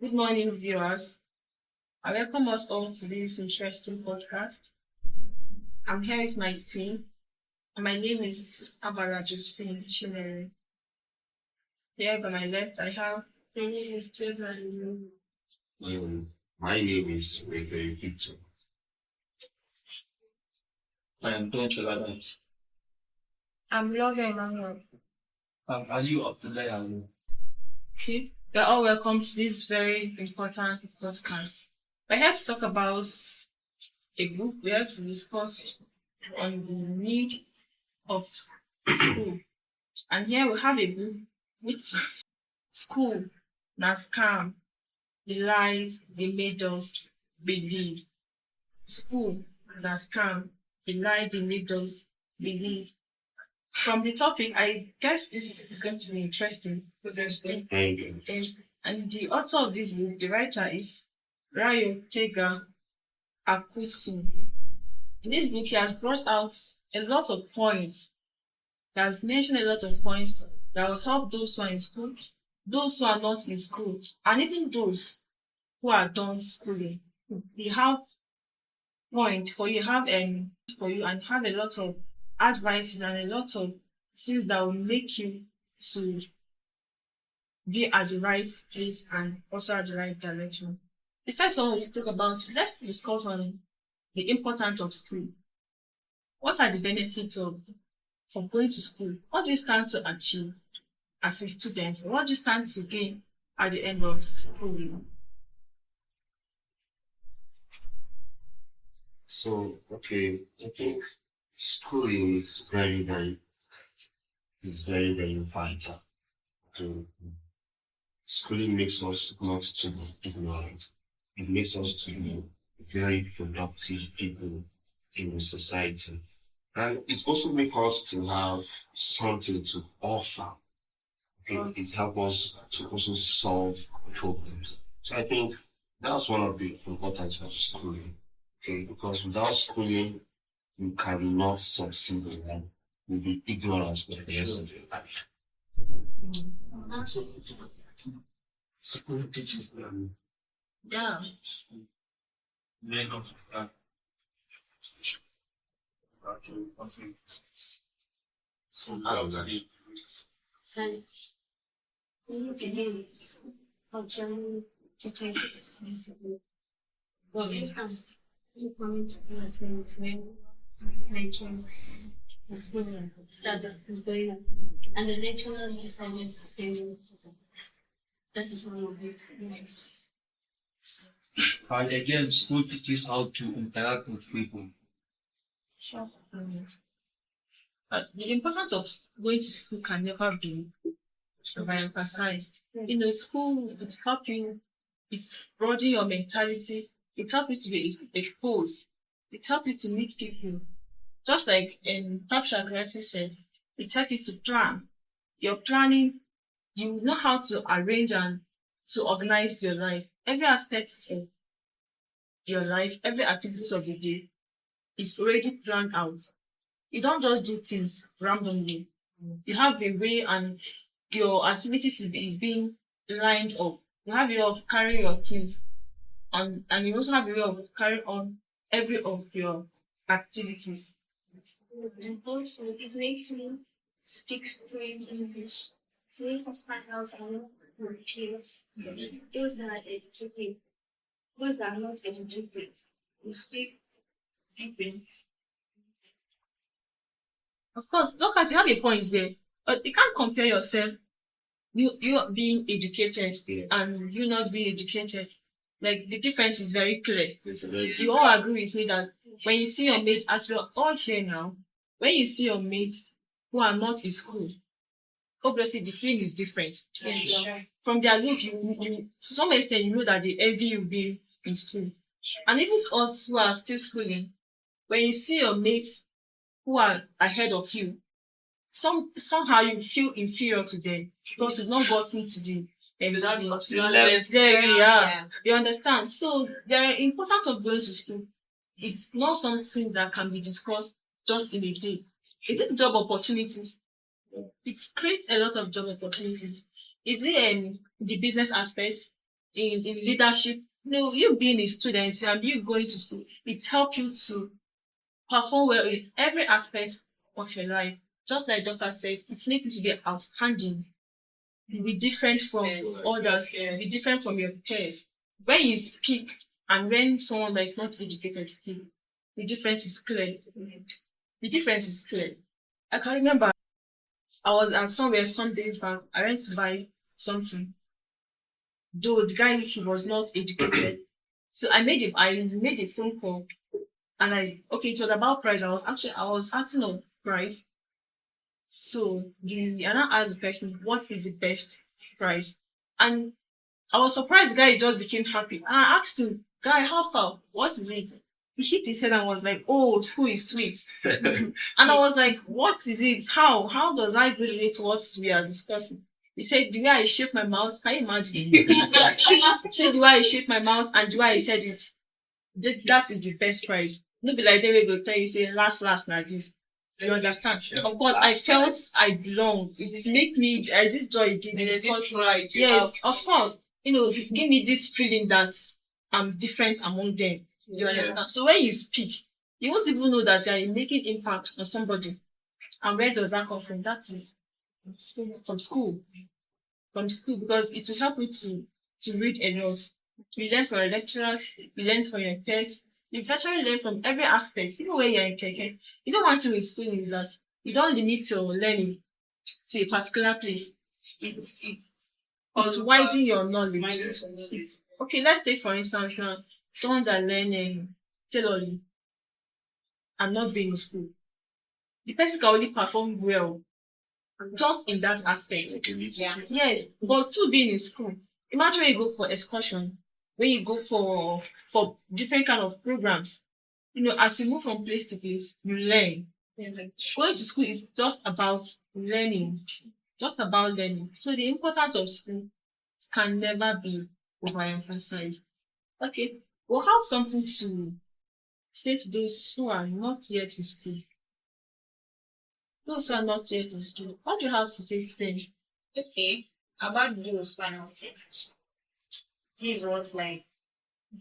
Good morning, viewers. I welcome us all to this interesting podcast. I'm here with my team, and my name is Abara Josephine Chinere. Here by my left, I have Mrs. Children. My name is Gregory Victor. I am Don Chalada. I'm Logan Emmanuel. Are you up to date? Okay, you're all welcome to this very important podcast. We're here to talk about a book. We're here to discuss on the need of school. And here we have a book which is School na Scam, the lies they made us believe. School na Scam, the lie they made us believe. From the topic, I guess this is going to be interesting. Thank you. And the author of this book, the writer is Rayo Tega Akusu. In this book, he has brought out a lot of points. He has mentioned a lot of points that will help those who are in school, those who are not in school, and even those who are done schooling. We have points for you, and have a lot of advices and a lot of things that will make you to be at the right place and also at the right direction. The first one we'll talk about, let's discuss on the importance of school. What are the benefits of going to school? What do you stand to achieve as a student? What do you stand to gain at the end of school? I think schooling is very vital. Okay. Schooling makes us not to be ignorant. It makes us to be very productive people in the society. And it also makes us to have something to offer. It helps us to also solve problems. So I think that's one of the importance of schooling. Okay, because without schooling, you cannot succeed in life. You'll be ignorant for the rest of your life. School teaches them Yeah. men not to have so How's that? So we begin our journey to take responsibility. For instance, important lessons when nature's study is going on, and the lecturer decided to say no to the books. That is one of it. Yes. and again school teaches how to interact with people. Sure. The importance of going to school can never be overemphasized. School, it's help you, it's broaden your mentality, it help you to be exposed, it help you to meet people. Just like Tapsha correctly said, it help you to plan. Your planning, you know how to arrange and to organize your life. Every aspect of your life, every activities of the day is already planned out. You don't just do things randomly. You have a way and your activities is being lined up. You have a way of carrying your things and you also have a way of carrying on every of your activities. And also, it makes me speak fluent English. It makes us find out our peers. Those that are educated, those that are not educated, we speak different. Of course, look at you have a point there, but you can't compare yourself, you being educated Yeah. and you not being educated. Like the difference is very clear. It's a very You all agree with me that when you see your mates, as we're all here now, when you see your mates who are not in school, obviously the feeling is different. Yes. From their look, you to some extent you know that they envy you being in school. And even to us who are still schooling, when you see your mates who are ahead of you, somehow you feel inferior to them because you've not gotten to the level. Yeah. You understand? So the importance of going to school, it's not something that can be discussed just in a day. Is it job opportunities? It creates a lot of job opportunities. Is it the business aspects? in leadership. You being a student and you going to school, it helps you to perform well in every aspect of your life. Just like Doctor said, it makes you to be outstanding, be different from others, be different from your peers. When you speak and when someone that is not educated speak, the difference is clear. The difference is clear. I can remember I was at somewhere some days back. I went to buy something. Though the guy he was not educated, so I made a phone call and it was about price. I was asking of price. So I now asked the person what is the best price, and I was surprised the guy just became happy. And I asked him, guy, how far? What is it? He hit his head and was like, oh, school is sweet. And I was like, what is it? How? How does I relate to what we are discussing? He said, the way I shape my mouth, can you imagine? He said, the way I shape my mouth and the way I said it, that is the best price. No be like they will go tell you, say, last, now this. You understand? Of course, I felt I belong. It make me, this joy it gave me. This pride. Yes, of course. It gave me this feeling that I'm different among them. You understand? So when you speak, you won't even know that you're making impact on somebody. And where does that come from? That is from school. From school, because it will help you to read a lot. You learn from your lecturers, you learn from your peers, you virtually learn from every aspect, even when you're in keke. One thing with school is that you don't limit your learning to a particular place. It's widen your knowledge. Okay, let's take for instance now someone that learning tailoring and not being in school. The person can only perform well just in that aspect. Yes, but to being in school, imagine when you go for excursion, when you go for different kind of programs. As you move from place to place, you learn. Going to school is just about learning. Just about learning. So the importance of school can never be overemphasized. Okay, we'll have something to say to those who are not yet in school. Those who are not yet in school, what do you have to say to them? Okay, about those who are not yet in school. This was like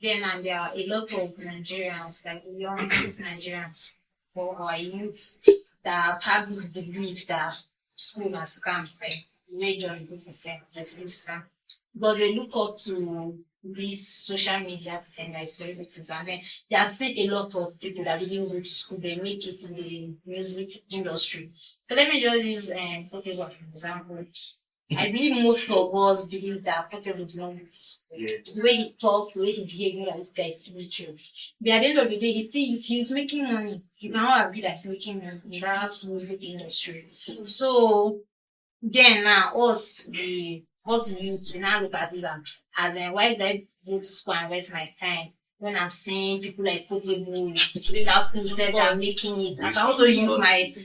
then and there are a lot of Nigerians, like young Nigerians or our youth that have this belief that school are scam, right? They just do the same, just do scam. Because they look up to these social media thing like celebrities, and then they are seeing a lot of people that didn't go to school, they make it in the music industry. So let me just use Portable for example. I believe most of us believe that Portable did not go to school. Yeah. The way he talks, the way he behaves, like this guy is spiritual. But at the end of the day, he's making money. You cannot agree that he's making money in that music industry. So then now us youth, we now look at it as why did I go to school and waste my time when I'm seeing people like Portable that school said I'm making it. I can also use my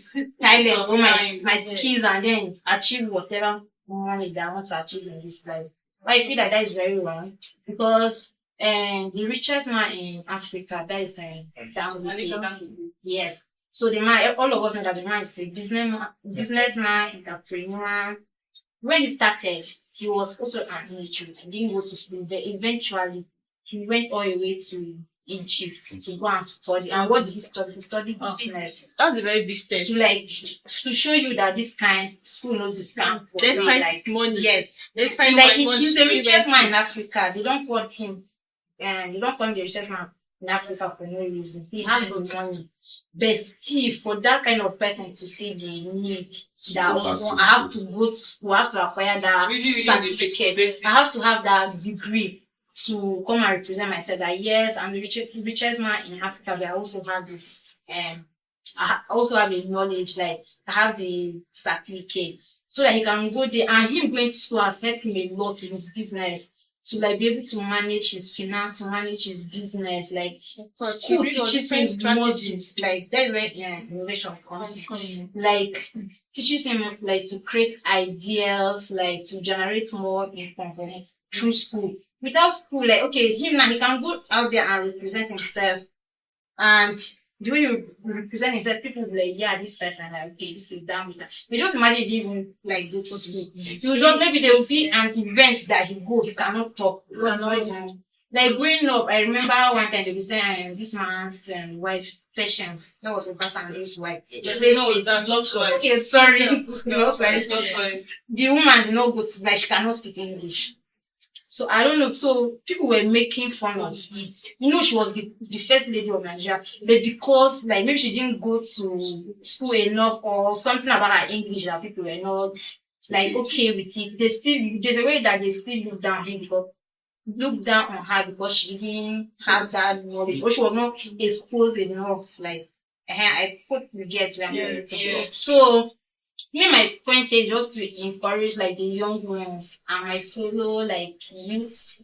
talent or my skills and then achieve whatever money that I want to achieve in this life. But I feel that is very wrong because the richest man in Africa, that is down with yes. So the man, all of us know that the man is a businessman, entrepreneur. When he started, he was also an illiterate. He didn't go to school, but eventually he went all the way to Egypt to go and study. And what did he study? He studied business. That's a very big step. To show you that this kind school knows this kind. Despite his money. Yes. Despite Like his money. he's the richest man in Africa. They don't call him they don't call him the richest man in Africa for no reason. He has the money. But still, for that kind of person to see the need that I have to go to school, I have to acquire that certificate, I have to have that degree to come and represent myself that yes, I'm the richest man in Africa, but I also have this I also have a knowledge, like I have the certificate so that he can go there, and him going to school has helped him a lot in his business to like be able to manage his finance, to manage his business. Like school teaches him strategies. Like that's where innovation comes in. Like teaches him like to create ideas, like to generate more income through school. Without school, like okay, him now he can go out there and represent himself and the way you represent yourself, people will be like, yeah, this person, like, okay, this is down with that. But just imagine you even like go to school. You just maybe there will be an event that you go, you cannot talk because like growing up, I remember one time they were saying this man's wife patient. That was Obasa and his wife. No, that's not right. Okay, sorry. That's right. That's right. The woman did not go to like she cannot speak English. So I don't know. So people were making fun of it. You know, she was the first lady of Nigeria, but because like maybe she didn't go to school enough or something about her English that people were not like okay with it. There's a way that they still look down on her because she didn't have that knowledge or she was not exposed enough. Like I put you get where I'm going to. So here my point is just to encourage like the young ones and my fellow like youths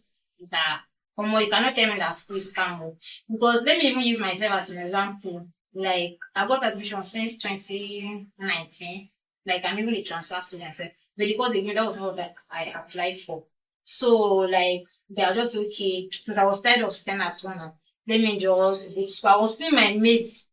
that you cannot tell me that school is scam because let me even use myself as an example. Like I got admission since 2019. Like I'm even a transfer student, sef. But because again that was not what I applied for. So like they are just okay since I was tired of staying at home. Let me just go to school. I was seeing my mates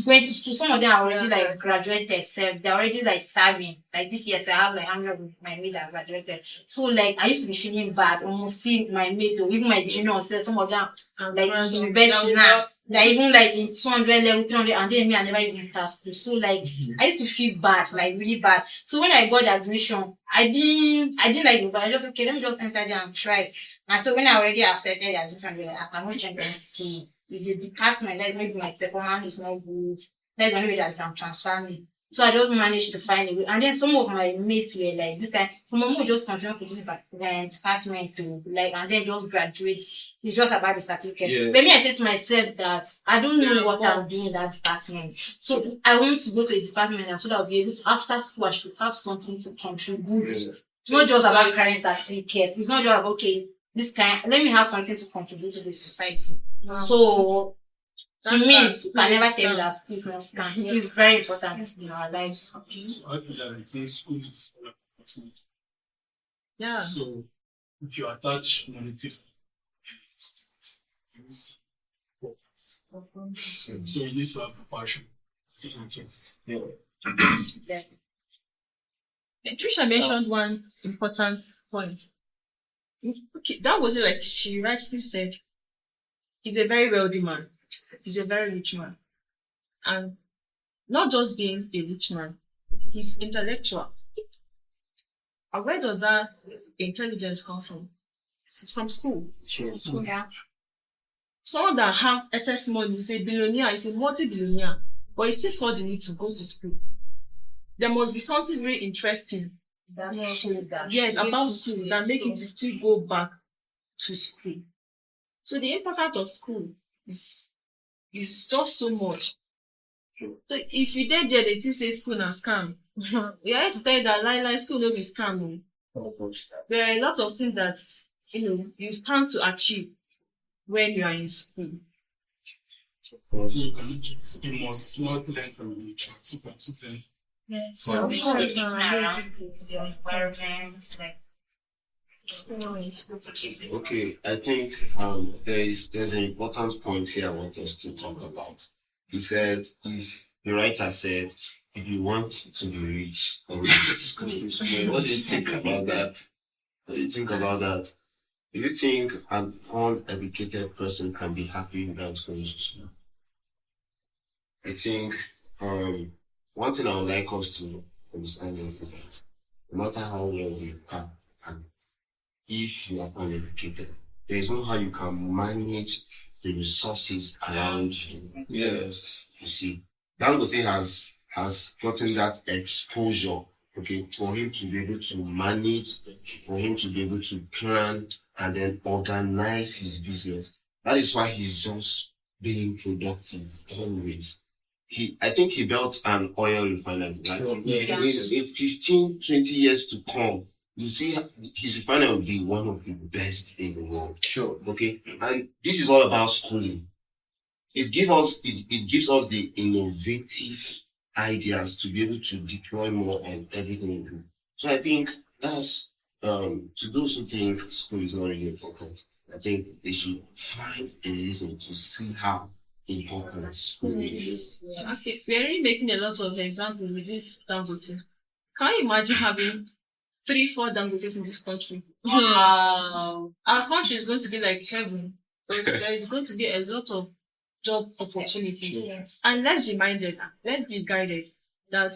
going to school. Some of them are already like graduated self. They're already like serving. Like this year, so I have like how many of my mates that graduated. So like I used to be feeling bad almost seeing my mate or even my junior self. Some of them like university now. Like even like in 200 level, 300, and then me I never even start school. So like I used to feel bad, like really bad. So when I got the admission, I didn't like it, but I just okay, let me just enter there and try. And so when I already accepted the admission, I was like, I cannot change anything. With the department, that maybe my performance is not good. That's the only way that can transfer me. So I just managed to find a way. And then some of my mates were like this time, some of them will just continue to this department to like and then just graduate. It's just about the certificate. Yeah. But me, I said to myself that I don't know what I'll do in that department. So I want to go to a department and so that I'll be able to after school I should have something to contribute. Yeah. It's not just about carrying certificate. It's not just about okay, this kind let me have something to contribute to the society. Wow. So to me, you can never say that school is not scam. School is very important in our lives. Okay. So I feel that I think school is important. Yeah. So if you attach monetary you see focus. So you need to have a passion. Yeah. Trisha mentioned one important point. Okay, that was it, like she rightfully said. He's a very wealthy man. He's a very rich man. And not just being a rich man, he's intellectual. And where does that intelligence come from? It's from school. Sure. Yeah. Someone that have excess money is a billionaire, is a multi-billionaire, but he still saw the need to go to school. There must be something really interesting about school that make him to still go back to school. So the importance of school is just so much. So if you did there, they still say school na scam. We are here to tell you that like school no be scam. There are a lot of things that you stand to achieve when you are in school. You must not learn from nature. You can learn. Yes. Okay, I think there's an important point here I want us to talk about. He said, if the writer said, if you want to be rich, then school. What do you think about that? What do you think about that? Do you think an uneducated person can be happy without going to school? I think one thing I would like us to understand is that no matter how well you are, and if you are uneducated, there is no how you can manage the resources around you. Yes. You see, Dangote has gotten that exposure, okay, for him to be able to manage, for him to be able to plan and then organize his business. That is why he's just being productive always. I think he built an oil refinery, right? Sure. In 15, 20 years to come, you see his refinery will be one of the best in the world. Sure. Okay. And this is all about schooling. It gives us the innovative ideas to be able to deploy more on everything we do. So I think that's to those who think school is not really important, I think they should find a reason to see how important school is. Okay, we're really making a lot of examples with this Dangote. Can you imagine having 3, 4 Dangotes in this country? Wow. Our country is going to be like heaven. Because there is going to be a lot of job opportunities. Yes. And let's be minded, let's be guided that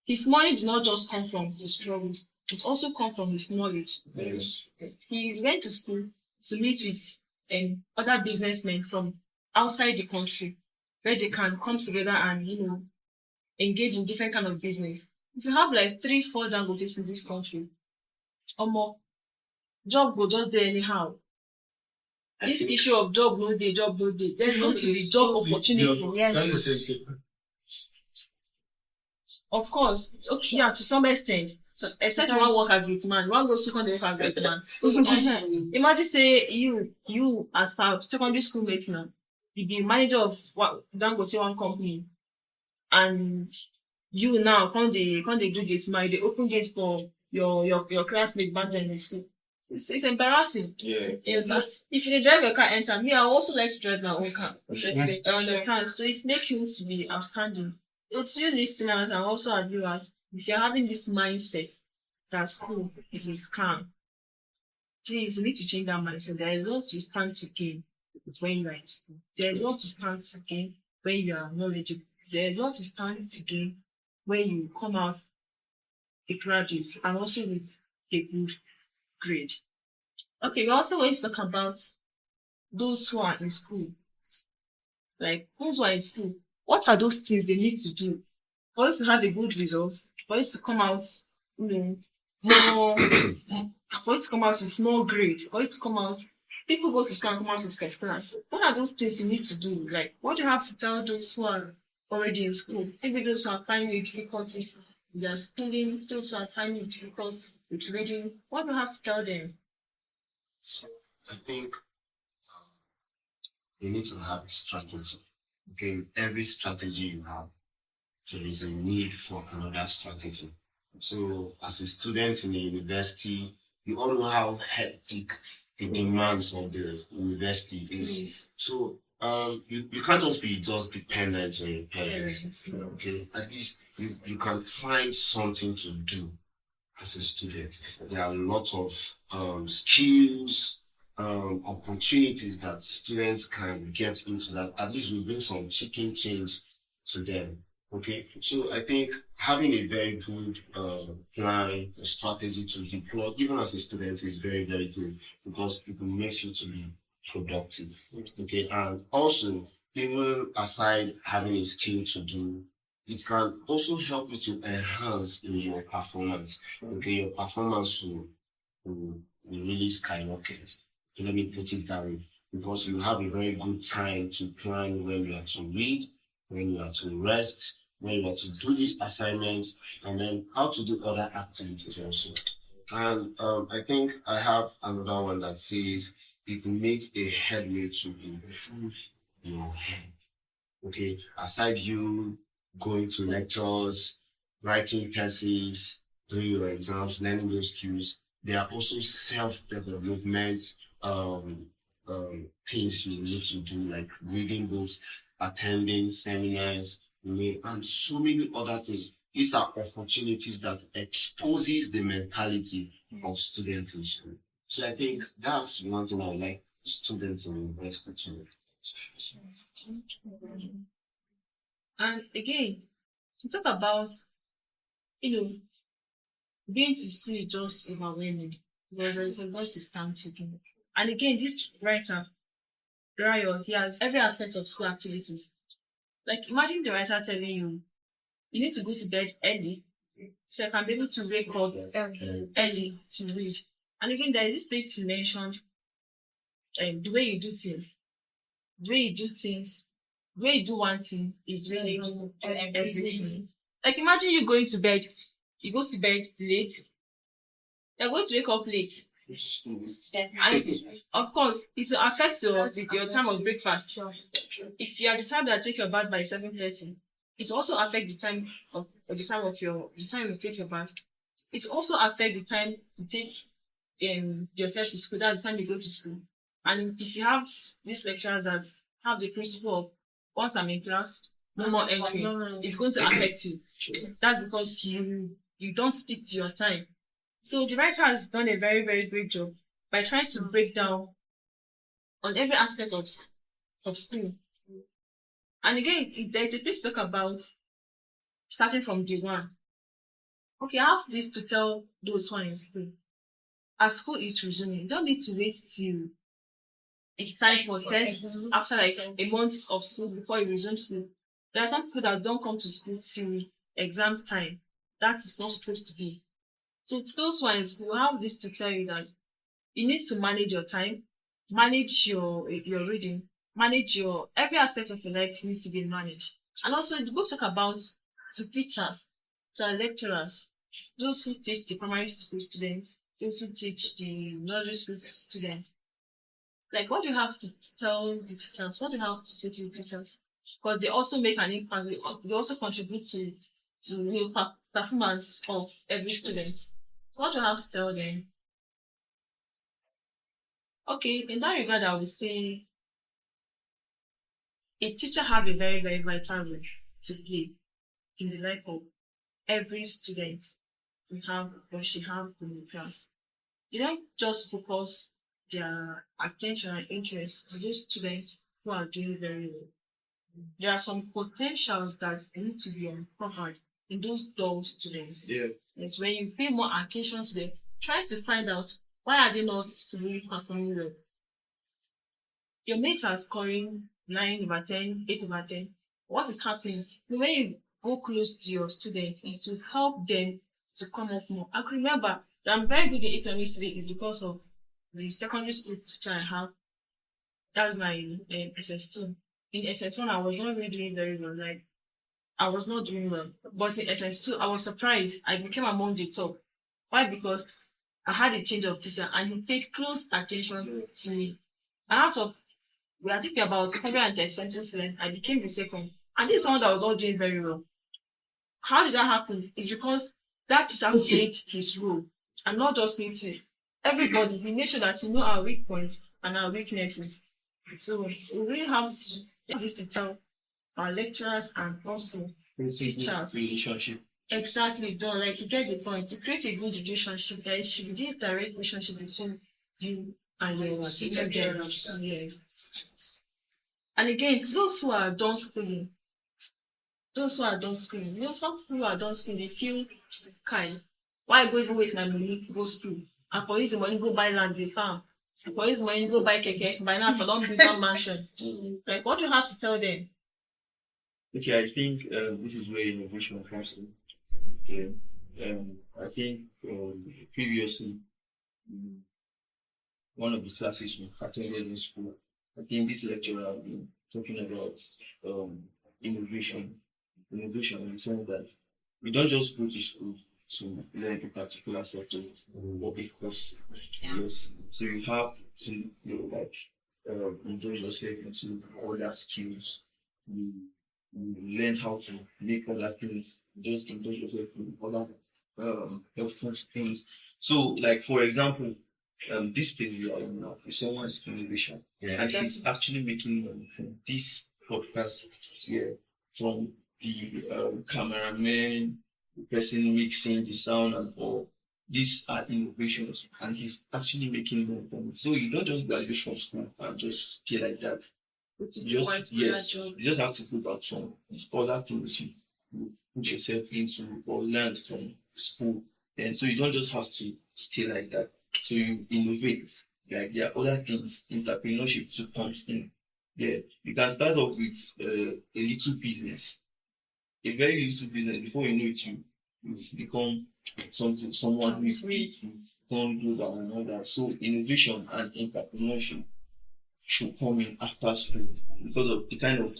his money did not just come from his struggles, it also come from his knowledge. Yes. He went to school to meet with other businessmen from outside the country where they can come together and engage in different kind of business. If you have like 3, 4 Dangotes in this country, more job go just there anyhow. This issue of job no day, there's going to be job opportunities. Yes. Of course, it's okay, yeah, to some extent. So, except you want to work as gate man, you want to go secondary work as gate man. Imagine say you as part of secondary school mate now, you be manager of Dangote one company, and you now come they do gate man, they open gates for your classmate back then in school. It's embarrassing. Yeah. If you drive your car enter, me I also like to drive my own car. I understand. So it makes you to be outstanding. To you listeners and also our viewers, if you're having this mindset that school is a scam, please you need to change that mindset. There is a lot you stand to gain when you are in school. There is a lot you stand to gain when you are knowledgeable. There is a lot you stand to gain when you come out a graduate and also with a good grade. Okay, we're also going to talk about those who are in school. Like those who are in school, what are those things they need to do for you to have a good result, for you to come out, more, for you to come out with small grade, for you to come out. People go to school and come out with first class. What are those things you need to do? Like, what do you have to tell those who are already in school? Maybe those who are finding it difficulties with their schooling, those who are finding it difficult with reading. What do you have to tell them? So I think you need to have a strategy. Okay, in every strategy you have, there is a need for another strategy. So as a student in the university, you all know how hectic the demands of the university is. Yes. So you can't just be dependent on your parents. Yes. Okay, at least you can find something to do as a student. There are a lot of skills, opportunities that students can get into that at least will bring some chicken change to them. Okay, so I think having a very good plan, a strategy to deploy, even as a student, is very, very good because it makes you to be productive. Okay, and also, even aside having a skill to do, it can also help you to enhance in your performance. Okay, your performance will really skyrocket. So let me put it that way. Because you have a very good time to plan when you are to read, when you are to rest, when you are to do these assignments, and then how to do other activities also. And I think I have another one that says it makes a headway to improve your head. Okay, aside you going to lectures, writing theses, doing your exams, learning those skills, there are also self-development things you need to do, like reading books, attending seminars, and so many other things. These are opportunities that exposes the mentality of students in school. So I think that's one thing I would like students in university to do. And again, we talk about, being to school is just overwhelming because there is a lot to stand to do. And again, this writer, Rayo, he has every aspect of school activities. Like, imagine the writer telling you, you need to go to bed early so you can be able to wake up early to read. And again, there is this place he mentioned, the way you do things. The way you do things, the way you do one thing is the way you do everything. Like, imagine you going to bed, you go to bed late, you're going to wake up late. And of course, it will affect your time of breakfast. If you are the time that take your bath by 7:30, it will also affect the time you take your bath. It will also affect the time you take yourself to school. That's the time you go to school. And if you have these lecturers that have the principle of once I'm in class, no more entering. It's going to affect you. That's because you don't stick to your time. So the writer has done a very, very great job by trying to break down on every aspect of school. And again, there's a place to talk about starting from day one. Okay, I have this to tell those who are in school. As school is resuming, you don't need to wait till it's time for tests after like a month of school before you resume school. There are some people that don't come to school till exam time. That is not supposed to be. So to those who are in school, I have this to tell you that you need to manage your time, manage your reading, manage your every aspect of your life need to be managed. And also the book talk about to teachers, to our lecturers, those who teach the primary school students, those who teach the nursery school students. Like what do you have to tell the teachers? What do you have to say to the teachers? Because they also make an impact. They also contribute to performance of every student. So what do you have to tell them? Okay, in that regard, I would say a teacher have a very, very vital role to play in the life of every student we have or she have in the class. They don't just focus their attention and interest to those students who are doing very well. There are some potentials that need to be uncovered in those dull students. Yeah. It's when you pay more attention to them, try to find out why are they not really performing well. Your mates are scoring 9 over 10, 8 over 10. What is happening? When you go close to your student, it will help them to come up more. I can remember that I'm very good in economics today is because of the secondary school teacher I have. That's my SS2. In SS1, I was not really doing very well. Like, I was not doing well. But in SS2, I was surprised. I became among the top. Why? Because I had a change of teacher and he paid close attention to me. And out of, we are thinking about 130 something students, I became the second. And this is someone that was all doing very well. How did that happen? It's because that teacher played his role. And not just me too. Everybody, we make sure that we know our weak points and our weaknesses. So we really have this to tell our lecturers and also teachers. Relationship. Exactly, done. Like you get the point. To create a good relationship, there should be this direct relationship between you and your students. Yes. And again, to those who are done schooling, some people who are done schooling, they feel kind. Why go even waste my money, go school? And for use the money, go buy land, the farm. And for use money, go buy keke. By now, for long build mansion. Like, what do you have to tell them? Okay, I think this is where innovation comes in. Yeah. I think previously, one of the classes we attended in school, I think this lecturer had been talking about innovation. Innovation in the sense that we don't just go to school to learn a particular subject or a course. Yes. So you have to, indulge yourself into other skills. You learn how to make other things, just indulge yourself in other helpful things. So, like for example, this page you are in now is someone's innovation, and he's actually making money from this podcast here, from the cameraman, the person mixing the sound and all. These are innovations, and he's actually making money from it. So you don't just graduate from school and just stay like that. You just have to put out some other things you put yourself into or learn from school. And so you don't just have to stay like that. So you innovate. Like there are other things, entrepreneurship too comes in. Yeah, you can start off with a little business, a very little business. Before you know it, you become someone who is become global and all that. So innovation and entrepreneurship should come in after school because of the kind of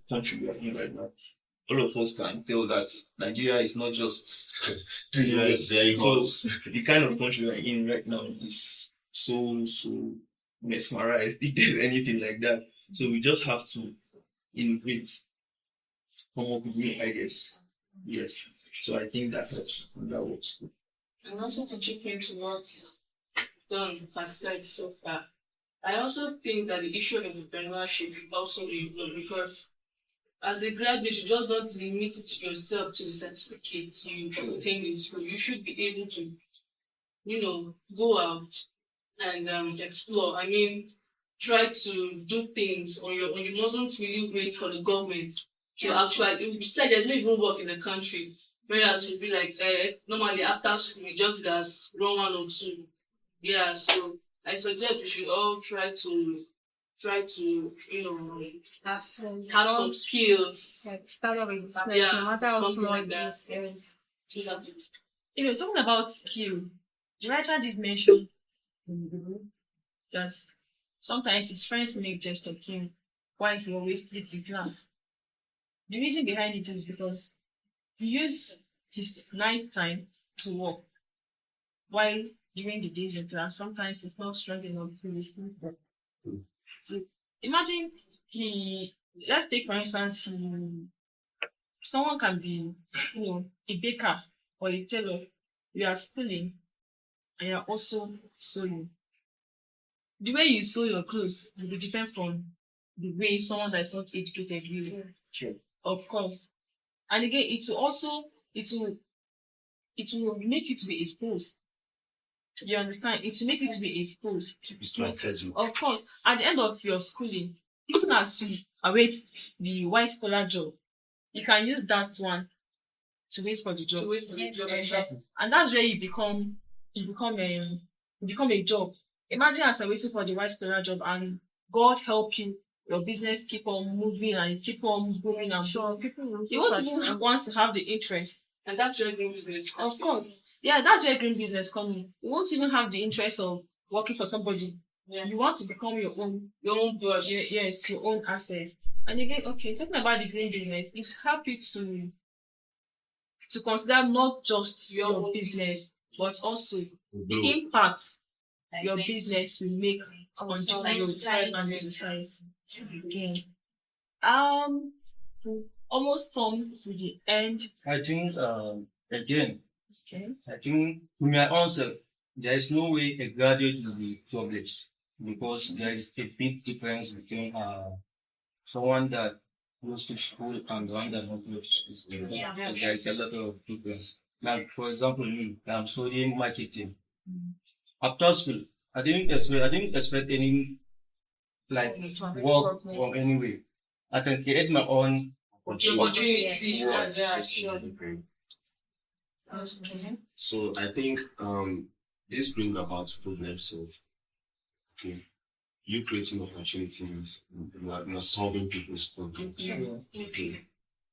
country we are in right now. All of us can tell that Nigeria is not just Nigeria is very hot. so the kind of country we are in right now is so mesmerized if there's anything like that. So we just have to innovate, come up with new ideas. Yes. So I think that helps and that works too. And also to chip into what Don has said so far, I also think that the issue of entrepreneurship is also involved because as a graduate, you just don't limit it to yourself to the certificate you obtain in school. You should be able to, go out and explore. I mean, try to do things on your own. You mustn't really wait for the government to actually. You said there's no even work in the country. Whereas you'd be like, normally after school, you just does run 1 or 2. Yeah, so I suggest we should all try to have some skills. Like start up a business, Yeah, no matter how something small like it that. is. Yes. So that's it. Talking about skill, the writer did mention in the book that sometimes his friends make jest of him while he always sleep in class. The reason behind it is because he used his night time to work while during the days in class, sometimes he's not strong enough to be sleep. So imagine let's take for instance, someone can be, a baker or a tailor. You are schooling and you're also sewing. The way you sew your clothes will be different from the way someone that is not educated will. Sure. Of course. And again, it will make you to be exposed. You understand? It will make you to be exposed. It's strategy. Of course, at the end of your schooling, even as you await the white collar job, you can use that one to wait for the job. To wait for the Yes. job. Exactly. And that's where you become a job. Imagine as you're waiting for the white collar job and God help you, your business keep on moving and keep on growing and growing. People will You won't even want to have the interest. And that's where green business comes Of in. course. Yeah, that's where green business comes in. You won't even have the interest of working for somebody. Yeah. You want to become your own boss. yes, your own assets. And again, okay, talking about the green business, it's happy to consider not just Your your own business, but also the Grow. impact That's your meant business will make on the society. society and the society. Again, we've almost come to the end. I think, again, Okay. I think to my answer, there is no way a graduate will be jobless because there is a big difference between someone that goes to school and one that not goes to school. Yeah. There is a lot of difference. Like for example, me, I'm studying marketing. After school, I didn't expect any like work from anywhere. I can create my own Opportunity. Yes. Yeah, sure. Okay. So I think this brings about problem solving. Okay. You creating opportunities, you're solving people's problems. Okay.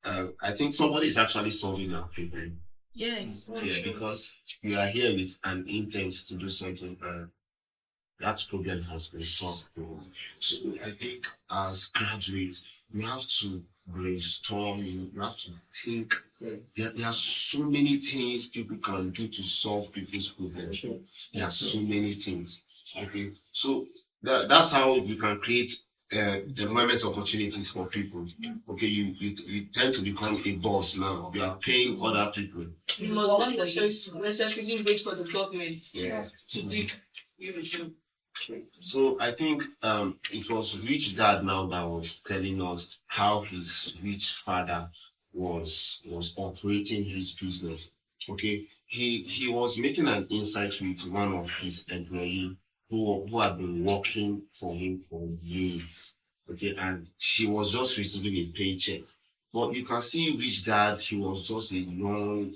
I think somebody is actually solving our problem. Yes. Yeah, because we are here with an intent to do something and that problem has been solved. So I think as graduates, we have to brainstorm, you have to think. There are so many things people can do to solve people's problems. There are so many things. Okay. So that's how you can create employment opportunities for people. Okay, you tend to become a boss now. You are paying other people. You must not necessarily wait for the government Yeah. to give you a job. So I think it was Rich Dad now that was telling us how his rich father was operating his business. Okay, he was making an insight with one of his employees who had been working for him for years. Okay, and she was just receiving a paycheck. But you can see Rich Dad, he was just a young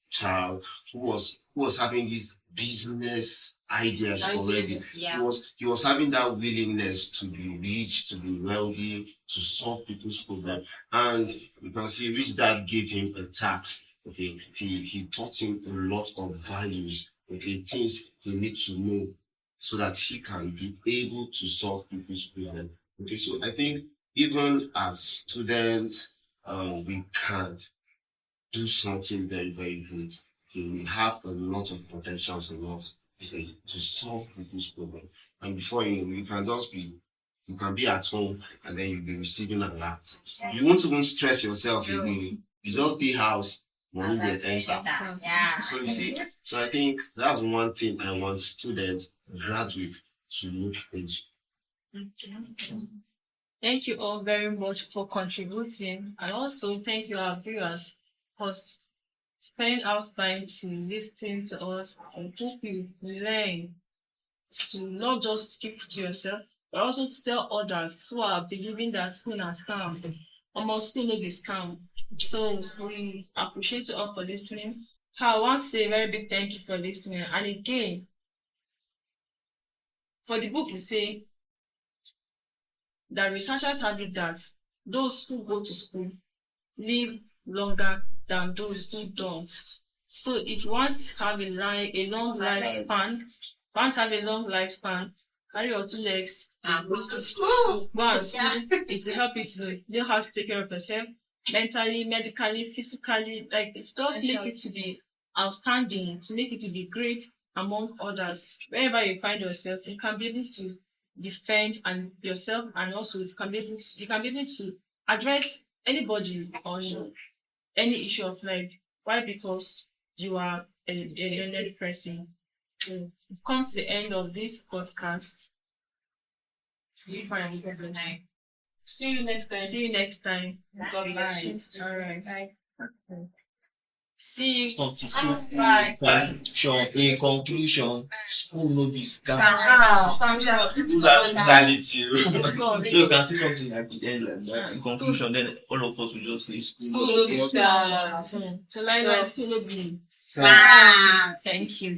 child who was having these business ideas already. Yeah. He was having that willingness to be rich, to be wealthy, to solve people's problems. And you can see Rich Dad gave him a task. Okay, he taught him a lot of values, okay, things he needs to know so that he can be able to solve people's problems. Okay, so I think even as students, we can do something very, very good. Okay, we have a lot of potentials in us, okay, to solve people's problems. And before you know, you can be at home and then you'll be receiving a lot. You won't even stress yourself again. You just stay house, money they enter. Yeah. So you see, so I think that's one thing I want students, graduates to look into. Thank you all very much for contributing, and also thank you our viewers for spending out time to listen to us. I hope you learn to not just keep to yourself, but also to tell others who are believing that school na scam. Almost school no be scam. So we appreciate you all for listening. I want to say a very big thank you for listening. And again, for the book, you say that researchers have it that those who go to school live longer than those who don't. So if you want to have a long lifespan, carry your 2 legs, And go to school. go and school. It will help you to know how to take care of yourself mentally, medically, physically. Like it just make it to be outstanding, to make it to be great among others. Wherever you find yourself, you can be able to defend and yourself, and also you can be able to address anybody on any issue of life. Why? Because you are a learned person. So we've come to the end of this podcast. See you next time. See you next time. God bless you. All right. Bye. See you. Bye. In conclusion, school no be scam. People that done it to you. So you can say something like the end like that. In conclusion, then all of us will just say School no be scam. So like school no be. Scam. Thank you.